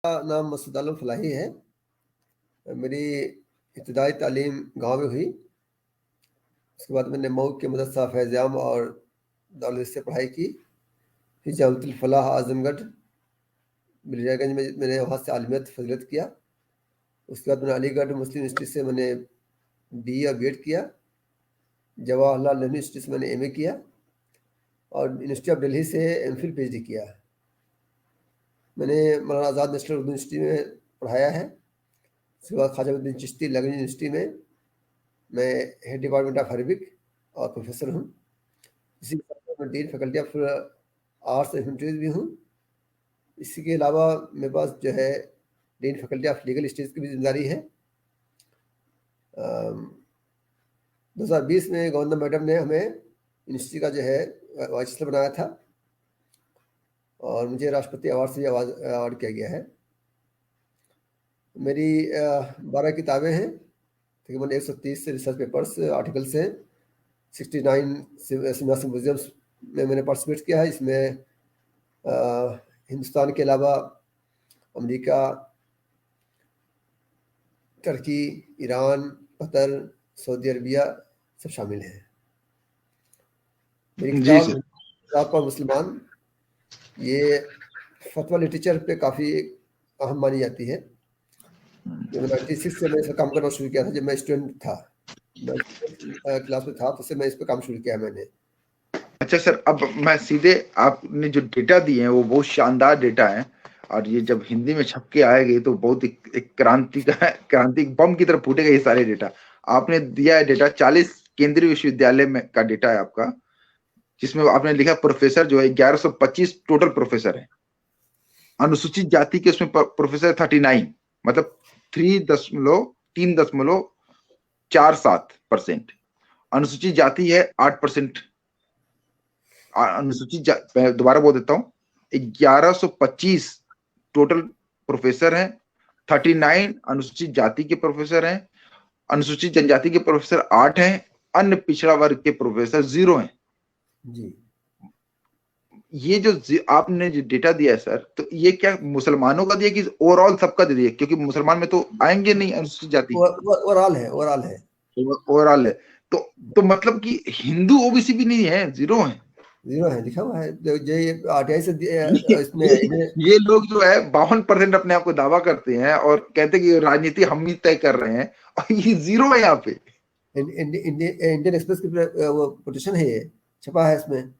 मेरा नाम मसूद आलम फलाही है। मेरी इब्तदाई तालीम गांव में हुई। उसके बाद मैंने मऊ के मदरसा फैज़-ए-आम और दारुल से पढ़ाई की। फिर जामिअतुल फलाह आज़मगढ़ मिर्ज़ागंज में मैंने वहाँ से आलिमियत फ़ज़ीलत किया। उसके बाद मैंने अलीगढ़ मुस्लिम यूनिवर्सिटी से मैंने बीए और बीएड किया। जवाहरलाल नेहरू यूनिवर्सिटी से मैंने एमए किया और यूनिवर्सिटी ऑफ दिल्ली से एमफिल पीएचडी किया। मैंने मौलाना आज़ाद नेशनल उर्दू यूनिवर्सिटी में पढ़ाया है। उसके बाद ख्वाजा मुईनुद्दीन चिश्ती लखनऊ यूनिवर्सिटी में मैं हेड डिपार्टमेंट ऑफ अरबिक और प्रोफेसर हूँ। इसी के साथ मैं dean faculty of arts and humanities भी हूँ। इसी के अलावा मेरे पास जो है dean faculty of legal studies की भी जिम्मेदारी है। 2020 में गवर्नर मैडम ने हमें यूनिवर्सिटी का जो है वाइस चांसलर बनाया था और मुझे राष्ट्रपति अवार्ड से अवार्ड किया गया है। मेरी 12 किताबें हैं, तकरीबन 130 से रिसर्च पेपर्स आर्टिकल्स हैं। 69 सिम्पोजियम्स में मैंने पार्टिसिपेट किया है। इसमें हिंदुस्तान के अलावा America, Turkey, Iran, Qatar, Saudi Arabia सब शामिल हैं। मेरी जी किताब रात पर मुसलमान ये फतवा लिटरेचर पे काफ़ी अहम मानी जाती है। जब 96 से मैं इस पर काम करना शुरू किया था, जब मैं स्टूडेंट था, मैं क्लास में था, तो उससे मैं इस पर काम शुरू किया मैंने। अच्छा सर, अब मैं सीधे आपने जो डेटा दिए हैं वो बहुत शानदार डेटा है और ये जब हिंदी में छप के आएंगे तो बहुत एक क्रांति बम की तरफ फूटेगा ये सारे डेटा। आपने दिया है डेटा 40 केंद्रीय विश्वविद्यालय में का डेटा है आपका, जिसमें आपने लिखा प्रोफेसर जो है 1125 टोटल प्रोफेसर है। अनुसूचित जाति के उसमें प्रोफेसर 39, मतलब 3.47%। अनुसूचित जाति है 8%। अनुसूचित दोबारा बोल देता हूँ, 1125 टोटल प्रोफेसर हैं, 39 अनुसूचित जाति के प्रोफेसर हैं, अनुसूचित जनजाति के प्रोफेसर 8 हैं, अन्य पिछड़ा वर्ग के प्रोफेसर 0 हैं। जी, ये जो आपने जो डेटा दिया है सर, तो ये क्या मुसलमानों का दिया कि ओवरऑल सबका दे दिया? क्योंकि मुसलमान में तो आएंगे नहीं अनुसूचित जाति, ओवरऑल है। ओवरऑल है। तो मतलब कि हिंदू ओबीसी भी नहीं है, 0 है। 0 है, लिखा हुआ है। जो ये आरटीआई से इसमें ये लोग जो है 52% अपने आप को दावा करते हैं और कहते हैं कि राजनीति हम ही तय कर रहे हैं, और ये 0 है यहाँ पे। इंडियन एक्सप्रेस की वो कोटेशन है, ये छपा है इसमें।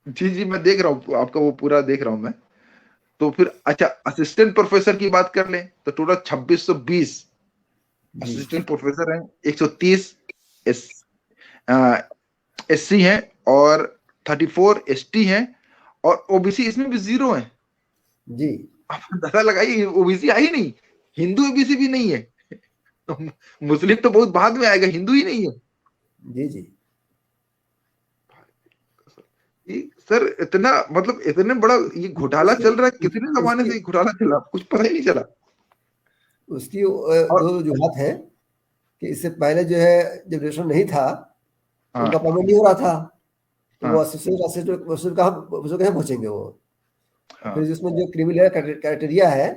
जी जी, मैं देख रहा हूँ आपका, वो पूरा देख रहा हूँ मैं। तो फिर अच्छा, असिस्टेंट प्रोफेसर की बात कर लें तो टोटल 2620 जी, असिस्टेंट प्रोफेसर हैं, 130 एससी हैं और 34 एसटी हैं, और ओबीसी इसमें भी 0 है। जी, आप अंदाजा लगाइए, ओबीसी आई नहीं, हिंदू ओबीसी भी नहीं है। तो मुस्लिम तो बहुत बाद में आएगा, हिंदू ही नहीं है। जी, जी। सर इतना, मतलब इतने बड़ा ये घोटाला चल रहा है, कितने जमाने से ये घोटाला चला, कुछ पता ही नहीं चला। उसकी और 2 वजूहत है कि इससे पहले जो है, जब रजिस्ट्रेशन नहीं था, हाँ उनका पेमेंट नहीं हो रहा था, तो वो हाँ असिस्टेंट प्रोफेसर कहाँ पहुंचेंगे वो। हाँ फिर जिसमें जो क्रिमिनल क्राइटेरिया है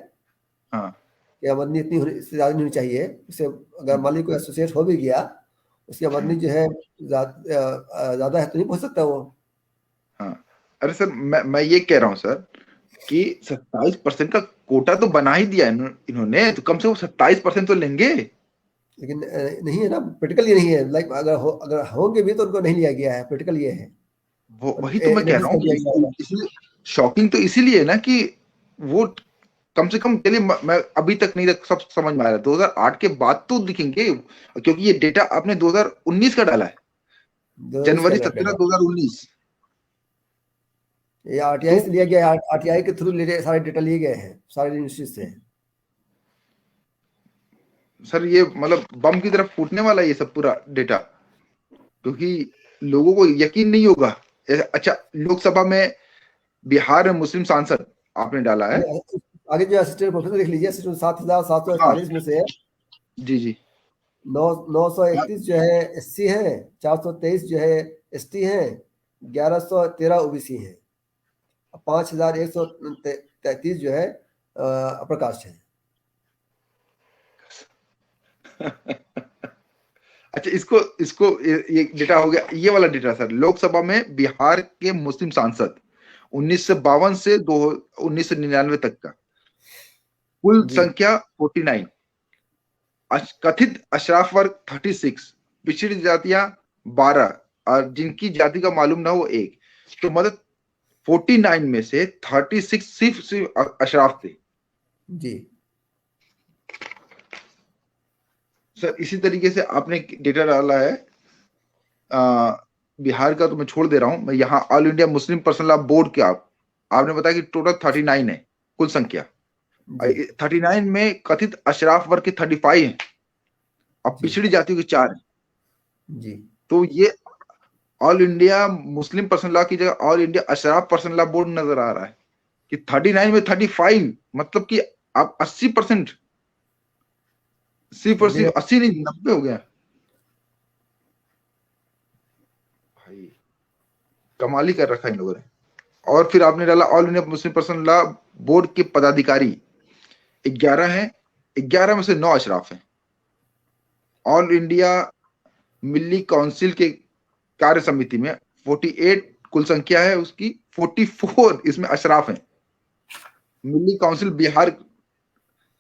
हाँ कि आमदनी इतनी इससे ज़्यादा नहीं होनी चाहिए, उससे अगर मान लीजिए कोई एसोसिएट हो भी गया, उसकी आमदनी जो है ज़्यादा है तो नहीं पहुंच सकता वो। हाँ। अरे सर, मैं ये कह रहा हूँ सर कि 27% का कोटा तो बना ही दिया इन्होंने, तो कम से कम 27% तो लेंगे। लेकिन नहीं है ना, प्रैक्टिकल ये नहीं है। लाइक अगर होंगे भी तो उनको नहीं लिया गया है, प्रैक्टिकल ये है। वही तो मैं कह रहा एनालिसिस हूँ कर दिया कि गया है। इसलिए शॉकिंग तो इसीलिए है ना कि वो कम से कम, चलिए मैं अभी तक नहीं सब समझ में आ रहा है, 2008 के बाद तो दिखेंगे, क्योंकि ये डेटा आपने 2019 का डाला है, 2019 का जनवरी डाटा 17 है। 2019। ये तो आरटीआई से लिया गया है, आरटीआई के थ्रू सारे डेटा लिए गए हैं, सारे यूनिवर्सिटी से। सर ये मतलब बम की तरफ फूटने वाला है ये सब पूरा डेटा, क्योंकि लोगों को यकीन नहीं होगा। अच्छा, लोकसभा में बिहार में मुस्लिम सांसद आपने डाला है। आगे जो असिस्टेंट प्रोफेसर लिख लीजिए, 7,741 हाँ, में से जी जी। 931 जो है एससी है, 423 जो है एसटी है, 1113 ओबीसी है, 5,133 जो है अपर कास्ट हैं। अच्छा, इसको इसको ये डेटा हो गया, ये वाला डेटा सर। लोकसभा में बिहार के मुस्लिम सांसद 1952 से 1999 तक का कुल जी संख्या 49, कथित अशराफ वर्ग 36, पिछड़ी जातियां 12 और जिनकी जाति का मालूम ना हो 1। तो मतलब 49 में से 36 सिर्फ अशराफ थे। जी सर इसी तरीके से आपने डेटा डाला है बिहार का, तो मैं छोड़ दे रहा हूं। मैं यहाँ ऑल इंडिया मुस्लिम पर्सनल लॉ बोर्ड के आपने बताया कि टोटल 39 है कुल संख्या। जी 39 में कथित अशराफ वर्ग के 35 हैं और जी पिछड़ी जातियों के 4 हैं। जी तो ये ऑल इंडिया मुस्लिम पर्सनल लॉ की जगह all India ashraf personal law board नजर आ रहा है कि 39 में 35, मतलब कि आप 80%, 80%, 80 नहीं 90 हो गया भाई, कमाल ही कर रखा है इन लोगों ने। और फिर आपने डाला ऑल इंडिया मुस्लिम पर्सनल लॉ बोर्ड के पदाधिकारी 11 हैं, 11 में से 9 अशराफ हैं। ऑल इंडिया मिल्ली काउंसिल के कार्य समिति में 48 कुल संख्या है उसकी, 44 इसमें अशराफ हैं। मिल्ली काउंसिल बिहार,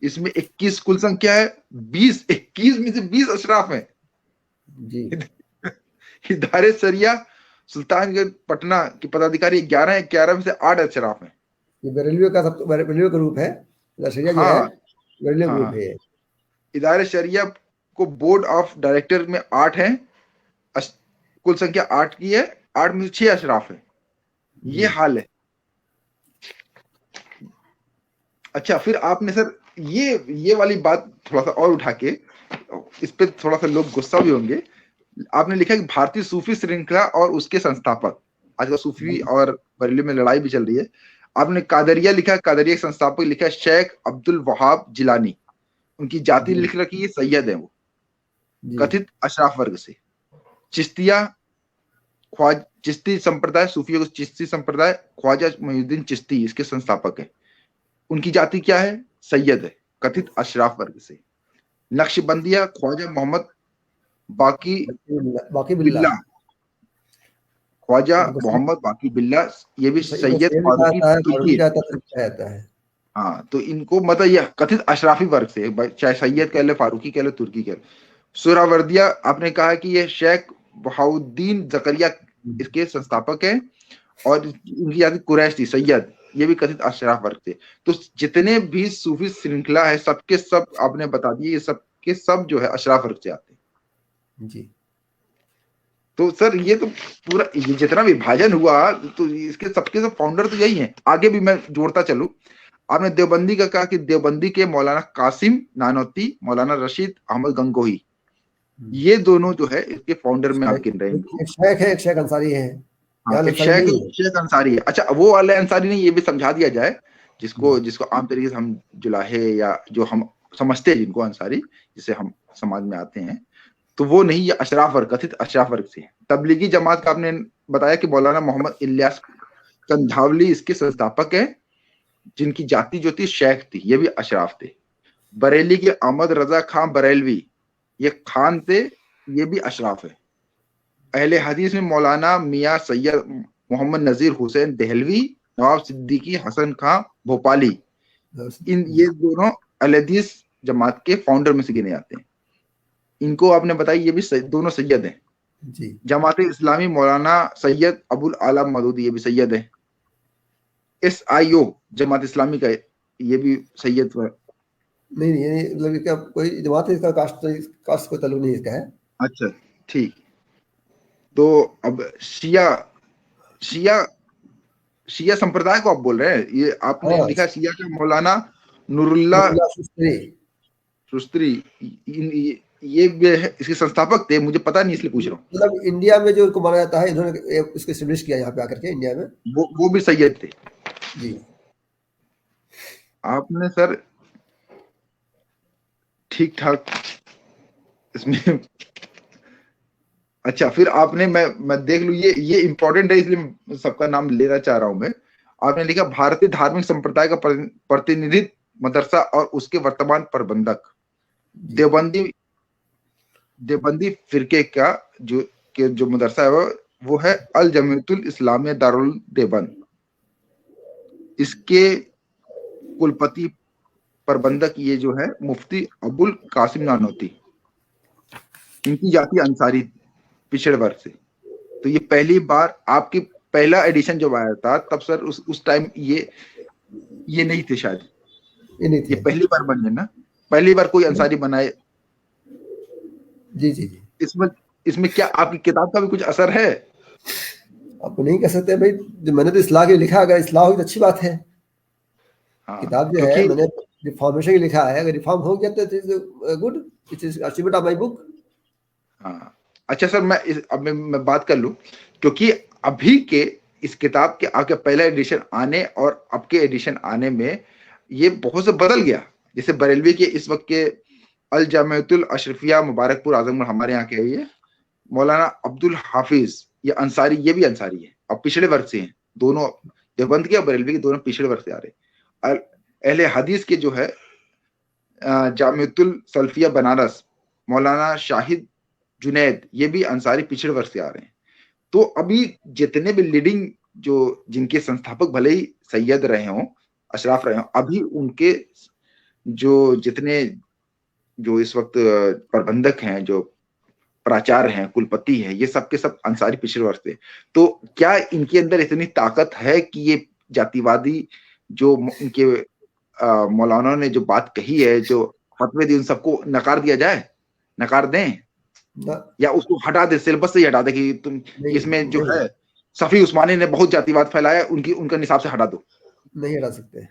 इसमें 21 कुल संख्या है, 21 में से 20 अशराफ हैं। जी इदारे शरिया सुल्तानगंज पटना के पदाधिकारी 11 हैं, 11 में से 8 अशराफ हैं। ये बरेलवियों का बरेलवियों का रूप है, लशरिया जो है हाँ बरेलवियों का हाँ रूप है। इदारे शरिया को बोर्ड ऑफ डायरेक्टर में 8 हैं, कुल संख्या 8 की है, 8 में से 6 अशराफ है। ये हाल है। अच्छा, फिर आपने सर ये वाली बात थोड़ा सा और उठा के, इस पे थोड़ा सा लोग गुस्सा भी होंगे। आपने लिखा कि भारतीय सूफी श्रृंखला और उसके संस्थापक, आजकल सूफी और बरेली में लड़ाई भी चल रही है। आपने कादरिया लिखा, कादरिया के संस्थापक लिखा शेख अब्दुल वहाब जिलानी, उनकी जाति लिख रखी है सैयद है वो, कथित अशराफ वर्ग से। चिश्तिया चिश्ती संप्रदाय, सूफियों को चिश्ती संप्रदाय, ख्वाजा मोइनुद्दीन चिश्ती इसके संस्थापक है, उनकी जाति क्या है, सैयद है, कथित अशराफ वर्ग से। नक्शबंदिया ख्वाजा मोहम्मद बाकी बिल्ला, ख्वाजा मोहम्मद बाकी बिल्ला, ये भी सैयद फारूकी तुर्की है। हाँ, तो इनको मतलब यह कथित अशराफी वर्ग से, चाहे सैयद कह ले, फारूकी कह ले, तुर्की कह ले। सुरावर्दिया आपने कहा कि ये शेख बहाउद्दीन जकरिया इसके संस्थापक है, और इनकी जाति कुरैश थी, सैयद, ये भी कथित अशराफ वर्ग थे। तो जितने भी सूफी श्रृंखला है सबके सब आपने बता दिए, ये सब के सब जो है अशराफ वर्ग से आते हैं जी। तो सर ये तो पूरा ये जितना विभाजन हुआ, तो इसके सबके सब फाउंडर तो यही हैं। आगे भी मैं जोड़ता चलूं, आपने देवबंदी का कहा कि देवबंदी के मौलाना कासिम नानौती, मौलाना रशीद अहमद गंगोही, ये दोनों जो है इसके फाउंडर में आप गिन रहे हैं। एक शेख है, एक शेख अंसारी है। एक शेख अंसारी है। अच्छा, वो वाले अंसारी नहीं, ये भी समझा दिया जाए, जिसको आम तरीके से हम जुलाहे या जो हम समझते हैं जिनको अंसारी, जिसे हम समाज में आते हैं, तो वो नहीं, ये अशराफ वर्ग, कथित अशराफ वर्ग से है। तबलीगी जमात का आपने बताया कि मौलाना मोहम्मद इलियास कंधावली इसके संस्थापक है, जिनकी जाति जो थी शेख थी, ये भी अशराफ थे। बरेली के अहमद रजा खान बरेलवी, ये खान थे, ये भी अशराफ है। अहले हदीस में मौलाना मियाँ सैयद मोहम्मद नजीर हुसैन दहलवी, नवाब सिद्दीकी हसन खां भोपाली, ये दोनों अहले हदीस जमात के फाउंडर में से गिने जाते हैं। इनको आपने बताया ये भी दोनों सैयद हैं जी। जमात इस्लामी मौलाना सैयद अबुल आला मदूदी, ये भी सैयद है। SIO जमात इस्लामी का, ये भी सैयद नहीं, मतलब इसका कोई जमात है, इसका कास्ट कोई ताल्लुक नहीं इसका है। अच्छा, ठीक। तो अब शिया संप्रदाय को आप बोल रहे हैं, ये आपने लिखा शिया का मौलाना नूरुल्लाह शुस्त्री, ये इसके संस्थापक थे, मुझे पता नहीं इसलिए पूछ रहा हूँ। मतलब इंडिया में जो इनको माना जाता है, इन्होंने इसको एस्टेब्लिश किया यहाँ पे आकर के इंडिया में, वो भी सैयद थे जी। आपने सर ठीक ठाक इसमें अच्छा, फिर आपने मैं देख लूं, ये इंपॉर्टेंट है इसलिए सबका नाम लेना चाह रहा हूं मैं। आपने लिखा भारतीय धार्मिक संप्रदाय का प्रतिनिधित्व मदरसा और उसके वर्तमान प्रबंधक देवबंदी फिरके का जो मदरसा है वो है अल जमीयतुल इस्लामिया दारुल देवबंद। इसके कुलपति प्रबंधक ये जो है मुफ्ती अबुल कासिम नानोती। इनकी जाति अंसारी पिछड़े वर्ग से। तो ये पहली बार आपकी पहला एडिशन जब आया था तब सर उस टाइम ये नहीं थे शायद, ये नहीं थे। ये पहली बार बने ना, पहली बार कोई अंसारी बनाए। जी जी जी। इसमें क्या आपकी किताब का भी कुछ असर है? आप नहीं कह सकते भाई, मैंने तो इस्लाह के लिखा, अगर इस्लाह हो तो अच्छी बात है। हाँ, किताब जो है मैंने रिफॉर्मेशन की लिखा है, अगर रिफॉर्म हो गया तो it is good, it is achievement of my book. हाँ अच्छा सर, मैं बात कर लूं, क्योंकि अभी के इस किताब के आपके पहला एडिशन आने और अब के एडिशन आने में ये बहुत से बदल गया। जैसे बरेलवी के इस वक्त के अल जामियतुल अशरफिया मुबारकपुर आजमगढ़ हमारे यहाँ के है, ये मौलाना अब्दुल हाफिज, ये अंसारी, ये भी अंसारी है और पिछड़े वर्ग से हैं दोनों। देवबंद के और बरेलवी के दोनों पिछड़े वर्ग से आ रहे। अहले हदीस के जो है जामियतुल सल्फिया बनारस मौलाना शाहिद जुनैद, ये भी अंसारी पिछड़े वर्ग से आ रहे हैं। तो अभी जितने भी लीडिंग जो जिनके संस्थापक भले ही सैयद रहे हों, अशराफ रहे हों, अभी उनके जो जितने जो इस वक्त प्रबंधक हैं, जो प्राचार्य हैं, कुलपति हैं, ये सब के सब अंसारी पिछड़े वर्ग से। तो क्या इनके अंदर इतनी ताकत है कि ये जातिवादी जो इनके मौलाना ने जो बात कही है, जो फतवे दी, उन सबको नकार दिया जाए, नकार दें या उसको हटा दे, सिलेबस से ही हटा दे कि तुम इसमें जो है सफी उस्मानी ने बहुत जातिवाद फैलाया, उनका निसाब से हटा दो? नहीं हटा सकते,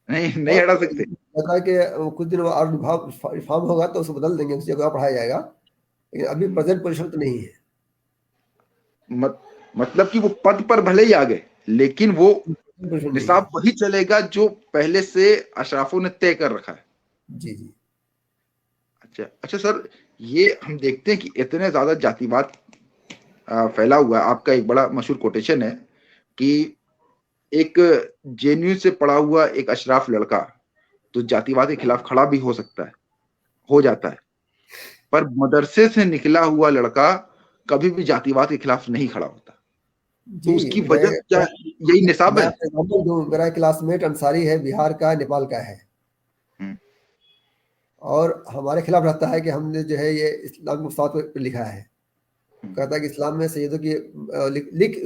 नहीं हटा सकते। पता है कि कुछ दिन और रिफॉर्म होगा तो उसको बदल देंगे, उस जगह पढ़ाया जाएगा, लेकिन अभी प्रेजेंट पोजीशन तो नहीं है। मतलब कि वो पद पर भले ही आ गए, लेकिन वो निसाब वही चलेगा जो पहले से अशराफों ने तय कर रखा है। जी जी। अच्छा सर, ये हम देखते हैं कि इतने ज्यादा जातिवाद फैला हुआ है। आपका एक बड़ा मशहूर कोटेशन है कि एक जेएनयू से पढ़ा हुआ एक अशराफ लड़का तो जातिवाद के खिलाफ खड़ा भी हो सकता है, हो जाता है, पर मदरसे से निकला हुआ लड़का कभी भी जातिवाद के खिलाफ नहीं खड़ा होता। तो उसकी वजह क्या, यही निसाब है? मेरा क्लासमेट अंसारी है, बिहार का, नेपाल का है, और हमारे खिलाफ रहता है कि हमने जो है ये इस्लाम मुफ्ताद पे लिखा है। कहता है कि इस्लाम में सैयदों की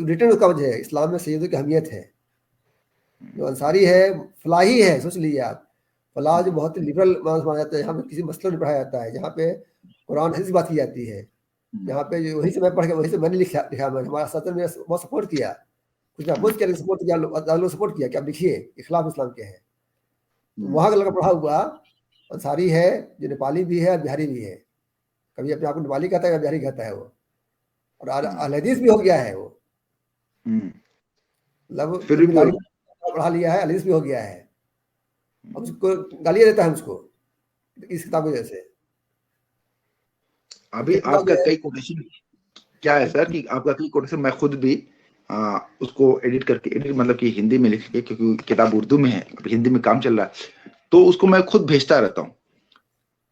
रिटर्न उसका वजह है, इस्लाम में सैयदों की अहमियत है। जो अंसारी है फलाही है, सोच लीजिए आप, फलाह जो बहुत लिबरल माना जाता है, यहाँ पे किसी मसला नहीं पढ़ाया जाता है, जहाँ पे कुरान हदीस बात की जाती है, यहाँ पे जो वही से मैं पढ़ के वही से मैंने लिखा मैं, हमारा सदर ने बहुत सपोर्ट किया, कुछ अपोज किया, सपोर्ट किया, सपोर्ट किया कि आप लिखिए, इखलाफ इस्लाम के हैं। वहाँ का लड़का पढ़ा हुआ अंसारी है, जो नेपाली भी है और बिहारी भी है, कभी अपने आप को नेपाली कहता है, बिहारी कहता है वो, और अहले हदीस भी हो गया है वो, मतलब पढ़ा लिया है, हदीस भी हो गया है, अब उसको गालियां देता है उसको इस किताब की वजह से। अभी आपका कई कोटेशन क्या है सर कि आपका कई कोटेशन मैं खुद भी उसको एडिट मतलब कि हिंदी में लिख के, क्योंकि किताब उर्दू में है, अभी हिंदी में काम चल रहा है, तो उसको मैं खुद भेजता रहता हूँ।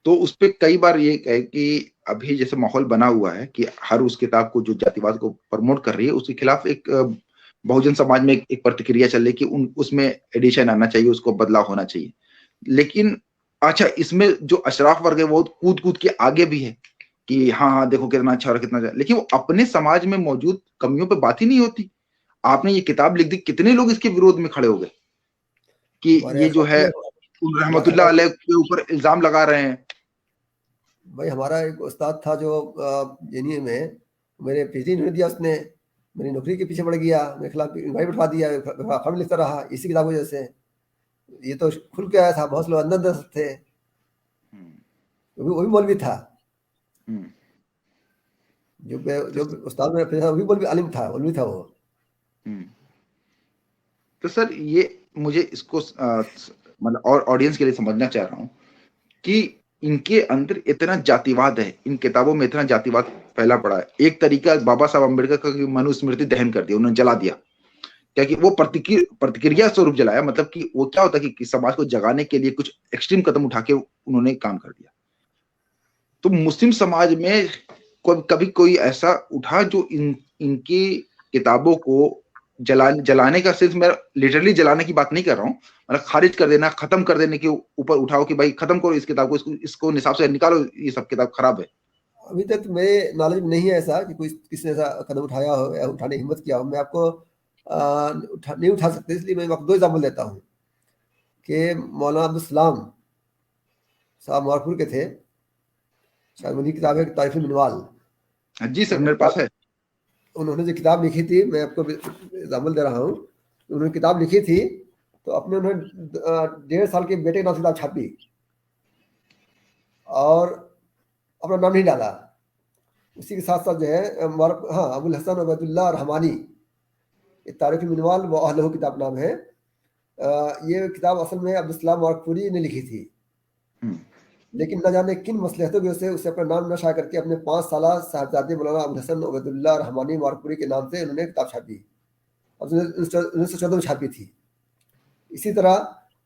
तो उस पर कई बार ये है कि अभी जैसे माहौल बना हुआ है कि हर उस किताब को जो जातिवाद को प्रमोट कर रही है उसके खिलाफ एक बहुजन समाज में एक प्रतिक्रिया चल रही है कि उसमें एडिशन आना चाहिए, उसको बदलाव होना चाहिए। लेकिन अच्छा, इसमें जो अशराफ वर्ग है वो कूद के आगे भी है कि हाँ देखो कितना अच्छा और कितना अच्छा, लेकिन वो अपने समाज में मौजूद कमियों पे बात ही नहीं होती। आपने ये किताब लिख दी, कितने लोग इसके विरोध में खड़े हो गए कि ये जो है रहमतुल्लाह अलैह के ऊपर इल्जाम लगा रहे हैं। भाई हमारा एक उस्ताद था जो जेएनयू में मेरे पीएचडी नहीं दिया, उसने मेरी नौकरी के पीछे पड़ गया, मेरे खिलाफ इंक्वायरी बैठवा दिया, फर्म लिखता रहा इसी किताब की वजह से। ये तो खुल के आया था, बहुत लोग अंदर थे, वो भी मौलवी था, जो उस्ताद में वो भी मौलवी आलिम था, मौलवी था वो। तो सर ये मुझे इसको मतलब और ऑडियंस के लिए समझना चाह रहा हूँ कि इनके अंदर इतना जातिवाद है, इन किताबों में इतना जातिवाद फैला पड़ा है। एक तरीका बाबा साहब अम्बेडकर का मनुस्मृति दहन कर दिया, उन्होंने जला दिया क्या कि वो प्रतिक्रिया स्वरूप जलाया, मतलब कि वो क्या होता है कि समाज को जगाने के लिए कुछ एक्सट्रीम कदम उठा के उन्होंने काम कर दिया। तो मुस्लिम समाज में कभी कोई ऐसा उठा जो इनकी किताबों को जलाने का, सिर्फ मैं लिटरली जलाने की बात नहीं कर रहा हूँ, मतलब खारिज कर देना, खत्म कर देने के ऊपर उठाओ कि भाई खत्म करो इस किताब को, इसको निसाब से निकालो, ये सब किताब खराब है। अभी तक मेरे नॉलेज में नहीं है ऐसा कि कोई किसी ने ऐसा कदम उठाया हो या उठाने की हिम्मत किया हो। मैं आपको नहीं उठा सकते, इसलिए मैं आपको 2 एग्जाम्पल देता हूँ कि मौलाना अब्दुल सलाम साहब मारपुर के थे, शायद उन्हीं की किताब है तारीफ़ुल मिनवाल। जी सर, उन्होंने मेरे पास है। उन्होंने जो किताब लिखी थी, मैं आपको एग्जाम्पल दे रहा हूँ, उन्होंने किताब लिखी थी तो अपने उन्होंने 1.5 साल के बेटे के नाम से किताब छापी और अपना नाम नहीं डाला। उसी के साथ साथ जो है हाँ, अबुल हसन उबैदुल्लाह रहमानी, ये तारीख़ुल मिनवाल व अहलहू किताब नाम है। ये किताब असल में अब्दुल सलाम मारपुरी ने लिखी थी, लेकिन न जाने किन मसलहतों की वजह से उसे अपना नाम न शाया करके अपने 5 साला साहबजादे मौलाना अबुल हसन उबैदुल्लाह रहमानी मारपुरी के नाम से उन्होंने किताब छापी। 1914 में छापी थी। इसी तरह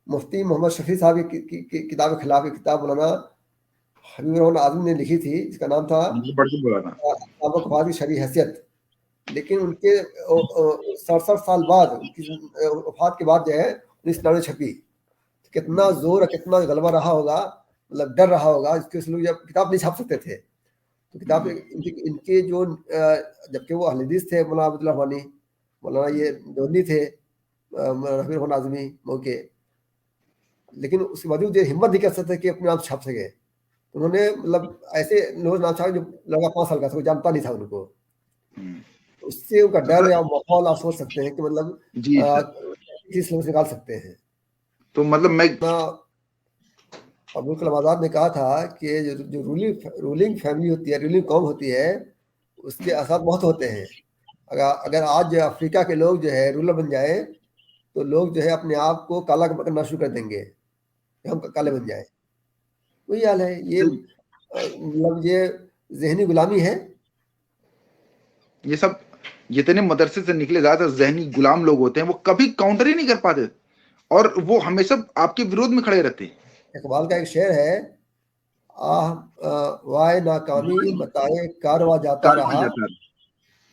मुफ्ती मोहम्मद शफी साहब की किताब के खिलाफ एक किताब मौलाना हबीब रहमान आज़मी ने लिखी थी, जिसका नाम था अहकाम क़वाद की शरई हैसियत। लेकिन उनके 67 साल बाद, उनकी वफात के बाद जो है 1999 में छपी। कितना जोर और कितना गलबा रहा होगा, मतलब डर रहा होगा, इसके लोग जब किताब नहीं छाप सकते थे तो किताब इनके जो जबकि वो अहले हदीस थे, मौलाना अब्दुल रहमानी, मौलाना ये देवबंदी थे, हबीब रहमान आज़मी मौके, लेकिन उसके बावजूद ये हिम्मत नहीं कर सकते कि अपने आप छाप सके। तो उन्होंने मतलब ऐसे लोग नाम छापे जो लड़का 5 साल का था, कोई जानता नहीं था उनको। उससे उनका डर या माहौल आप सोच सकते हैं कि मतलब जी सर। चीज समझ निकाल सकते हैं। तो मतलब मैं अब्दुल कलाम आज़ाद ने कहा था कि जो रूलिंग फैमिली होती है, रूलिंग कौम होती है, उसके असर बहुत होते हैं। अगर आज अफ्रीका के लोग जो है रूलर बन जाए तो लोग जो है अपने आप को काला करना शुरू कर देंगे, हम काले बन जाए। वही हाल है ये, मतलब ये जहनी गुलामी है। ये सब जितने मदरसे से निकले ज्यादातर जहनी गुलाम लोग होते हैं, वो कभी काउंटर ही नहीं कर पाते और वो हमेशा आपके विरोध में खड़े रहते हैं। इकबाल का एक शेर है, वाय नाकामी बताए कारवा जाता रहा,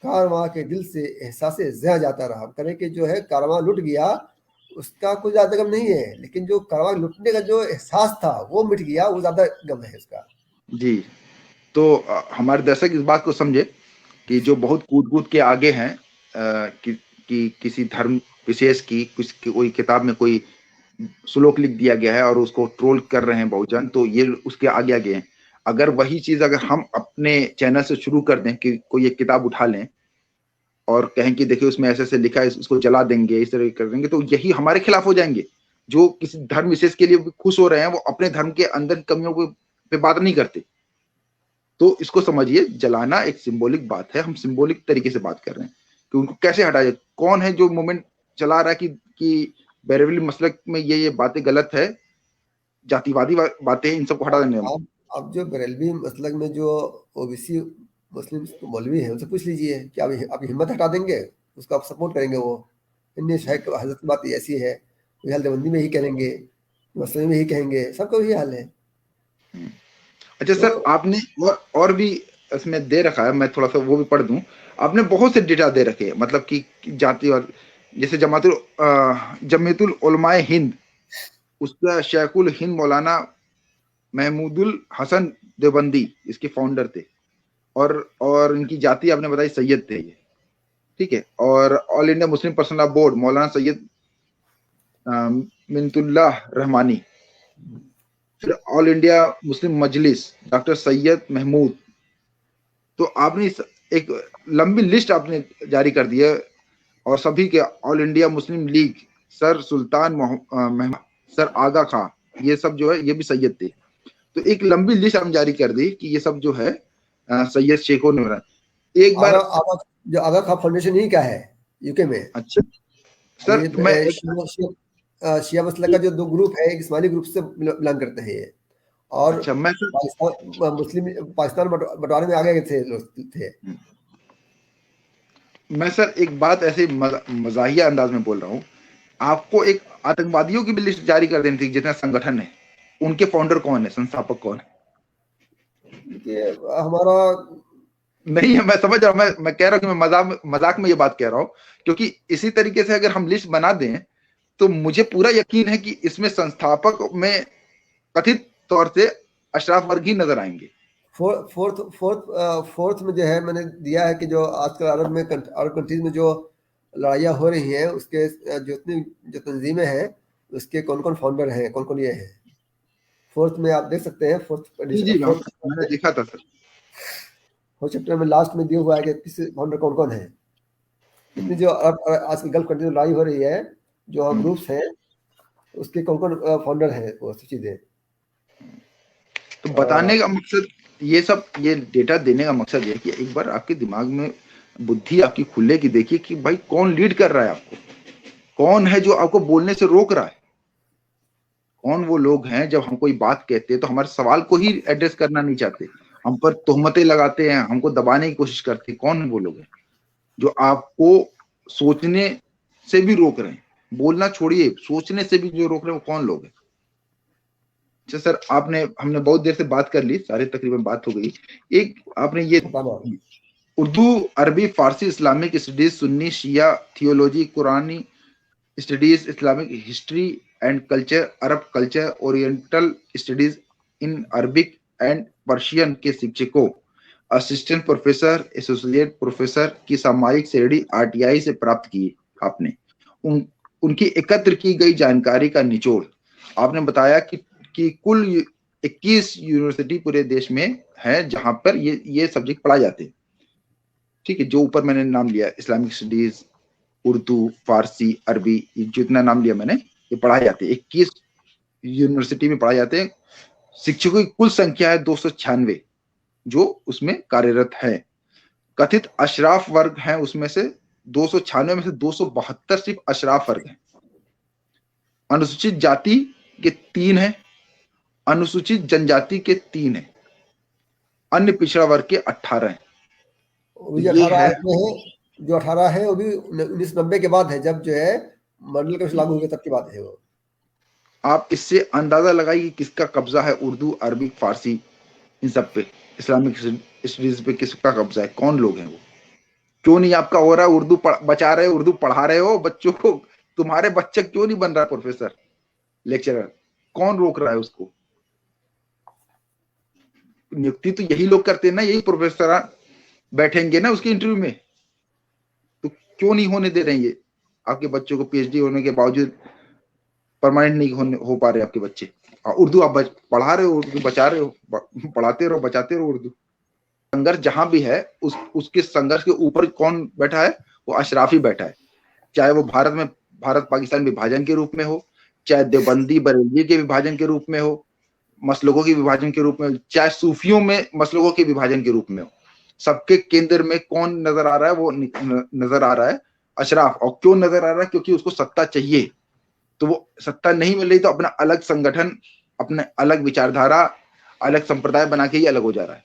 कारवां के दिल से एहसास ज़िया जाता रहा। करे कि जो है कारवां लुट गया, उसका कुछ ज़्यादा गम नहीं है, लेकिन जो कारवां लुटने का जो एहसास था वो मिट गया, वो ज़्यादा गम है उसका। जी, तो हमारे दर्शक इस बात को समझे कि जो बहुत कूद के आगे हैं, कि किसी धर्म विशेष की कोई किताब में कोई श्लोक लिख दिया गया है और उसको ट्रोल कर रहे हैं बहुजन, तो ये उसके आगे आगे हैं। अगर वही चीज अगर हम अपने चैनल से शुरू कर दें कि कोई एक किताब उठा लें और कहें कि देखिए उसमें ऐसे ऐसे लिखा है, इसको जला देंगे, इस तरह कर देंगे, तो यही हमारे खिलाफ हो जाएंगे। जो किसी धर्म विशेष के लिए खुश हो रहे हैं, वो अपने धर्म के अंदर की कमियों पे बात नहीं करते। तो इसको समझिए, जलाना एक सिंबॉलिक बात है, हम सिंबॉलिक तरीके से बात कर रहे हैं कि उनको कैसे हटाया जाए। कौन है जो मूवमेंट चला रहा है कि बरेलवी मसलक में ये बातें गलत है, जातिवादी बातें, इन सबको हटा देंगे हम। अब जो बरेलवी मसलक में जो ओबीसी मुस्लिम मौलवी है, उनसे पूछ लीजिए कि आप हिम्मत हटा देंगे, उसको आप सपोर्ट करेंगे। वो इन्नी शायद हजरत की बात ऐसी है, वही हाल देवबंदी में ही कहेंगे, मसले में ही कहेंगे, सबका वही हाल है। अच्छा तो सर, आपने और भी इसमें दे रखा है, मैं थोड़ा सा वो भी पढ़ दूं। आपने बहुत से डेटा दे रखे हैं, मतलब कि जाति और जैसे जमीयतुल उलमाए हिंद, उसका शेखुल हिंद मौलाना महमूदुल हसन देवबंदी इसके फाउंडर थे, और इनकी जाति आपने बताई सैयद थे ये, ठीक है। और ऑल इंडिया मुस्लिम पर्सनल लॉ बोर्ड मौलाना सैयद मिन्नतुल्लाह रहमानी। फिर ऑल इंडिया मुस्लिम मजलिस डॉक्टर सैयद महमूद। तो आपने एक लंबी लिस्ट आपने जारी कर दी है, और सभी के all India Muslim League sir Sultan sir Aga Khan, ये सब जो है ये भी सैयद थे। तो एक लंबी लिस्ट हम जारी कर दी कि ये सब जो है सैयद शेखों ने बनाया। एक बार जो आगा खां फाउंडेशन ही क्या है यूके में। अच्छा सर, ये मैं शिया मसलक का जो 2 ग्रुप है, एक इस्माइली ग्रुप से बिलोंग करते हैं ये, और अच्छा मैं पाकिस्तान बंटवारे में आ गए थे लोग थे। मैं सर एक बात ऐसे मजाहिया अंदाज में बोल रहा हूँ, आपको एक आतंकवादियों की भी लिस्ट जारी कर देनी थी जितना संगठन है, उनके फाउंडर कौन है, संस्थापक कौन है? देखिए हमारा नहीं है, मैं समझ रहा हूँ, मैं कह रहा हूँ कि मैं मजाक में ये बात कह रहा हूँ, क्योंकि इसी तरीके से अगर हम लिस्ट बना दें तो मुझे पूरा यकीन है कि इसमें संस्थापक में कथित तौर से अशराफ वर्ग ही नजर आएंगे। फोर्थ में जो है मैंने दिया है कि जो आजकल अरब कंट्रीज में जो लड़ाइयाँ हो रही हैं उसके जो तंजीमें हैं उसके कौन कौन फाउंडर हैं, कौन कौन ये हैं। फोर्थ में आप देख सकते हैं, जी मैंने देखा था सर। फोर्थ चैप्टर में लास्ट में दिया हुआ है कि किस फाउंडर कौन कौन है। इतनी जो आजकल गल्फ कंट्री में लड़ाई हो रही है, जो ग्रुप्स हैं उसके कौन कौन फाउंडर हैं, वो सब चीजें। तो बताने का मकसद ये सब, ये डेटा देने का मकसद ये है कि एक बार आपके दिमाग में बुद्धि आपकी खुले कि देखिए कि भाई कौन लीड कर रहा है आपको, कौन है जो आपको बोलने से रोक रहा है, कौन वो लोग हैं जब हम कोई बात कहते हैं तो हमारे सवाल को ही एड्रेस करना नहीं चाहते, हम पर तोहमतें लगाते हैं, हमको दबाने की कोशिश करते हैं। कौन वो लोग हैं जो आपको सोचने से भी रोक रहे हैं, बोलना छोड़िए सोचने से भी जो रोक रहे हैं, वो कौन लोग हैं? अच्छा सर, हमने बहुत देर से बात कर ली, सारे तकरीबन बात हो गई। एक आपने ये Urdu, Arabi, Farsi, Islamic studies, Sunni Shia theology, कुरानी studies, Islamic history and culture, Arab culture, oriental studies in Arabic and Persian के शिक्षकों, असिस्टेंट प्रोफेसर, एसोसिएट प्रोफेसर की सामयिक श्रेणी आरटीआई से प्राप्त की आपने। उनकी एकत्र की गई जानकारी का निचोड़ आपने बताया कि कुल 21 यूनिवर्सिटी पूरे देश में है जहां पर ये सब्जेक्ट पढ़ाए जाते हैं। ठीक है, जो ऊपर मैंने नाम लिया, इस्लामिक स्टडीज, उर्दू, फारसी, अरबी, जितना नाम लिया मैंने, ये पढ़ाए जाते हैं, 21 यूनिवर्सिटी में पढ़ाए जाते हैं। शिक्षकों की कुल संख्या है 296 जो उसमें कार्यरत है। कथित अशराफ वर्ग हैं उसमें से 296 में से 272 सिर्फ अशराफ वर्ग हैं। अनुसूचित जाति के 3 हैं, अनुसूचित जनजाति के 3 हैं, अन्य पिछड़ा वर्ग के 18 हैं। जो 18 है वो भी 1990 के बाद है, जब जो है मॉडल कमीशन लागू हो गया तब की बात है वो। आप इससे अंदाजा लगाइए कि किसका कब्जा है उर्दू, अरबी, फारसी, इन सब पे, इस्लामिक स्टडीज पे किसका कब्जा है, कौन लोग हैं वो? क्यों नहीं आपका हो रहा है? उर्दू बचा रहे हो, उर्दू पढ़ा रहे हो बच्चों को, तुम्हारे बच्चा क्यों नहीं बन रहा प्रोफेसर, लेक्चरर? कौन रोक रहा है उसको? नियुक्ति तो यही लोग करते हैं ना, यही प्रोफेसर बैठेंगे ना उसके इंटरव्यू में, तो क्यों नहीं होने दे रहे हैं ये आपके बच्चों को? पीएचडी होने के बावजूद परमानेंट नहीं हो पा रहे आपके बच्चे। उर्दू आप पढ़ा रहे हो, उर्दू बचा रहे हो, पढ़ाते रहो, बचाते रहो उर्दू। संघर्ष जहां भी है उसके संघर्ष के ऊपर कौन बैठा है? वो अशराफ ही बैठा है। चाहे वो भारत पाकिस्तान विभाजन के रूप में हो, चाहे देवबंदी बरेलवी के विभाजन के रूप में हो, मसलकों के विभाजन के रूप में हो, चाहे सूफियों में मसलकों के विभाजन के रूप में हो, सबके केंद्र में कौन नजर आ रहा है? वो नजर आ रहा है अशराफ। और क्यों नजर आ रहा है? क्योंकि उसको सत्ता चाहिए। तो वो सत्ता नहीं मिल रही तो अपना अलग संगठन, अपने अलग विचारधारा, अलग संप्रदाय बना के ही अलग हो जा रहा है।